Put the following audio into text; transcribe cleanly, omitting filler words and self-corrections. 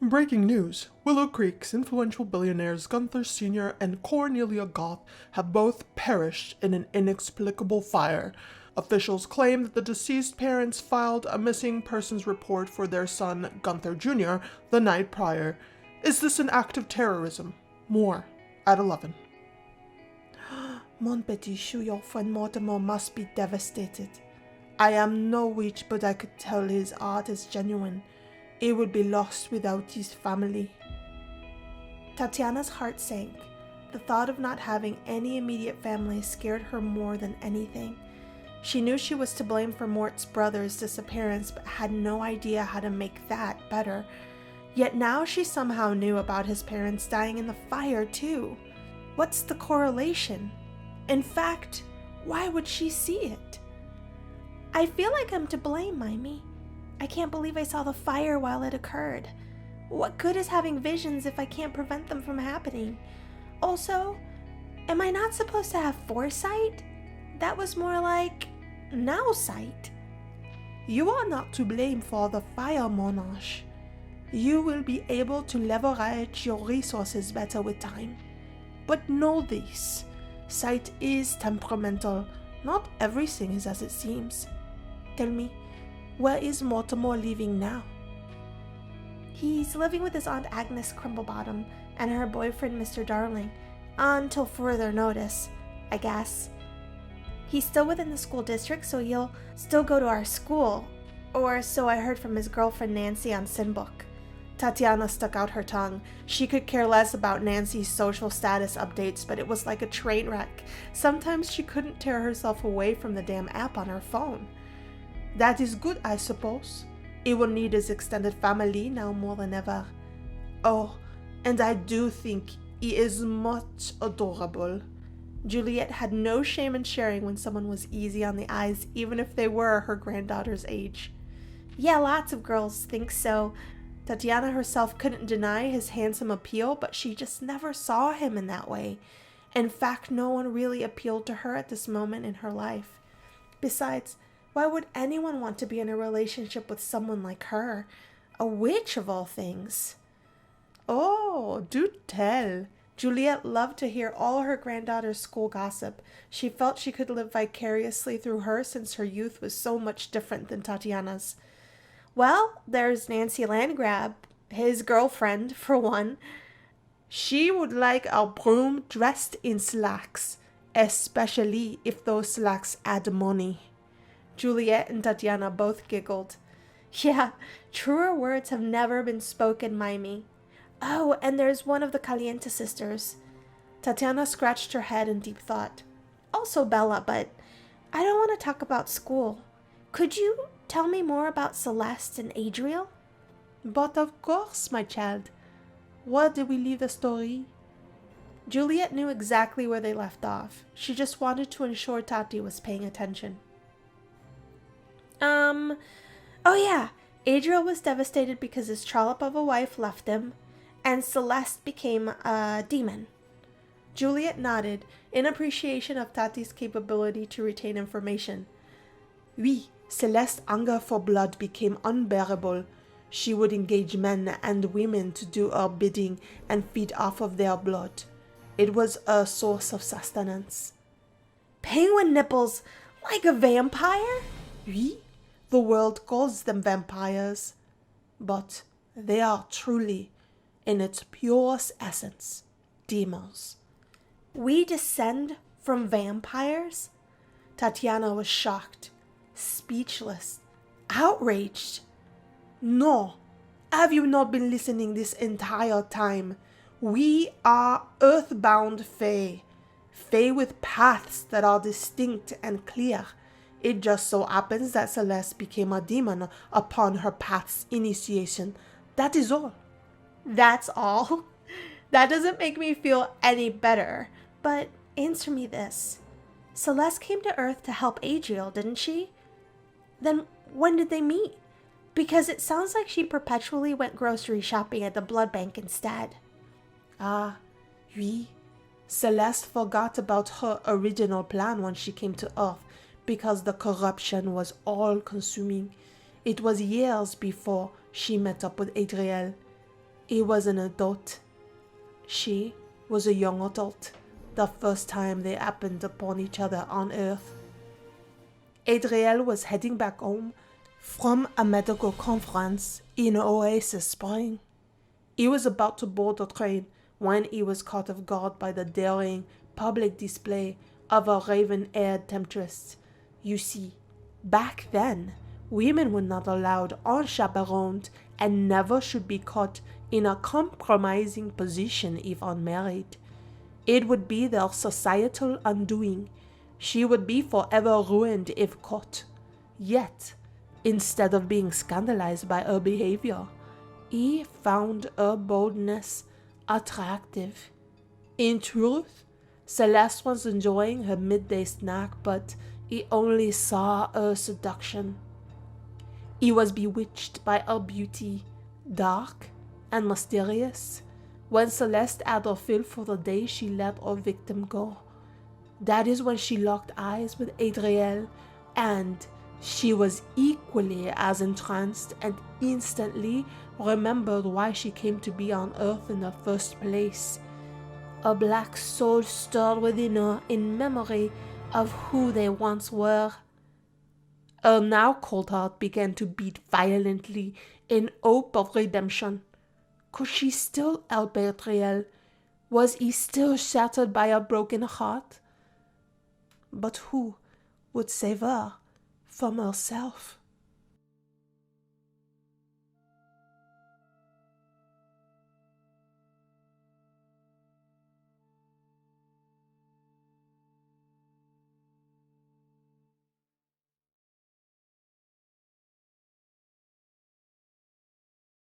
Breaking news. Willow Creek's influential billionaires Gunther Sr. and Cornelia Goth have both perished in an inexplicable fire. Officials claim that the deceased parents filed a missing persons report for their son, Gunther Jr., the night prior. Is this an act of terrorism? More at 11. Mon petit chou, your friend Mortimer must be devastated. I am no witch, but I could tell his art is genuine. It would be lost without his family. Tatiana's heart sank. The thought of not having any immediate family scared her more than anything. She knew she was to blame for Mort's brother's disappearance, but had no idea how to make that better. Yet now she somehow knew about his parents dying in the fire too. What's the correlation? In fact, why would she see it? I feel like I'm to blame, Mimey. I can't believe I saw the fire while it occurred. What good is having visions if I can't prevent them from happening? Also, am I not supposed to have foresight? That was more like now-sight. You are not to blame for the fire, Monarch. You will be able to leverage your resources better with time. But know this, sight is temperamental. Not everything is as it seems. Tell me, where is Mortimer living now? He's living with his Aunt Agnes Crumblebottom and her boyfriend Mr. Darling, until further notice, I guess. He's still within the school district, so he'll still go to our school, or so I heard from his girlfriend Nancy on Sinbook. Tatiana stuck out her tongue. She could care less about Nancy's social status updates, but it was like a train wreck. Sometimes she couldn't tear herself away from the damn app on her phone. That is good, I suppose. He will need his extended family now more than ever. Oh, and I do think he is much adorable. Juliet had no shame in sharing when someone was easy on the eyes, even if they were her granddaughter's age. Yeah, lots of girls think so. Tatiana herself couldn't deny his handsome appeal, but she just never saw him in that way. In fact, no one really appealed to her at this moment in her life. Besides, why would anyone want to be in a relationship with someone like her? A witch of all things. Oh, do tell. Juliet loved to hear all her granddaughter's school gossip. She felt she could live vicariously through her since her youth was so much different than Tatiana's. Well, there's Nancy Landgrab, his girlfriend, for one. She would like a broom dressed in slacks, especially if those slacks add money. Juliet and Tatiana both giggled. Yeah, truer words have never been spoken, Mimey. Oh, and there's one of the Caliente sisters. Tatiana scratched her head in deep thought. Also Bella, but I don't want to talk about school. Could you tell me more about Celeste and Adriel? But of course, my child. Where did we leave the story? Juliet knew exactly where they left off. She just wanted to ensure Tati was paying attention. Oh yeah, Adriel was devastated because his trollop of a wife left him, and Celeste became a demon. Juliet nodded in appreciation of Tati's capability to retain information. Oui, Celeste's hunger for blood became unbearable. She would engage men and women to do her bidding and feed off of their blood. It was a source of sustenance. Penguin nipples, like a vampire? Oui, the world calls them vampires, but they are truly, in its purest essence, demons. We descend from vampires? Tatiana was shocked, speechless, outraged. No, have you not been listening this entire time? We are earthbound fae, fae with paths that are distinct and clear. It just so happens that Celeste became a demon upon her path's initiation. That is all. That's all? That doesn't make me feel any better. But answer me this. Celeste came to Earth to help Adriel, didn't she? Then when did they meet? Because it sounds like she perpetually went grocery shopping at the blood bank instead. Ah, oui. Celeste forgot about her original plan when she came to Earth because the corruption was all-consuming. It was years before she met up with Adriel. He was an adult. She was a young adult, the first time they happened upon each other on Earth. Adriel was heading back home from a medical conference in Oasis Spring. He was about to board the train when he was caught off guard by the daring public display of a raven-haired temptress. You see, back then, women were not allowed unchaperoned and never should be caught in a compromising position if unmarried. It would be their societal undoing. She would be forever ruined if caught. Yet, instead of being scandalized by her behavior, he found her boldness attractive. In truth, Celeste was enjoying her midday snack, but he only saw her seduction. He was bewitched by her beauty, dark and mysterious. When Celeste had her fill for the day, she let her victim go. That is when she locked eyes with Adriel, and she was equally as entranced and instantly remembered why she came to be on Earth in the first place. A black soul stirred within her in memory of who they once were. Her now cold heart began to beat violently in hope of redemption. Could she still help Adriel? Was he still shattered by a broken heart? But who would save her from herself?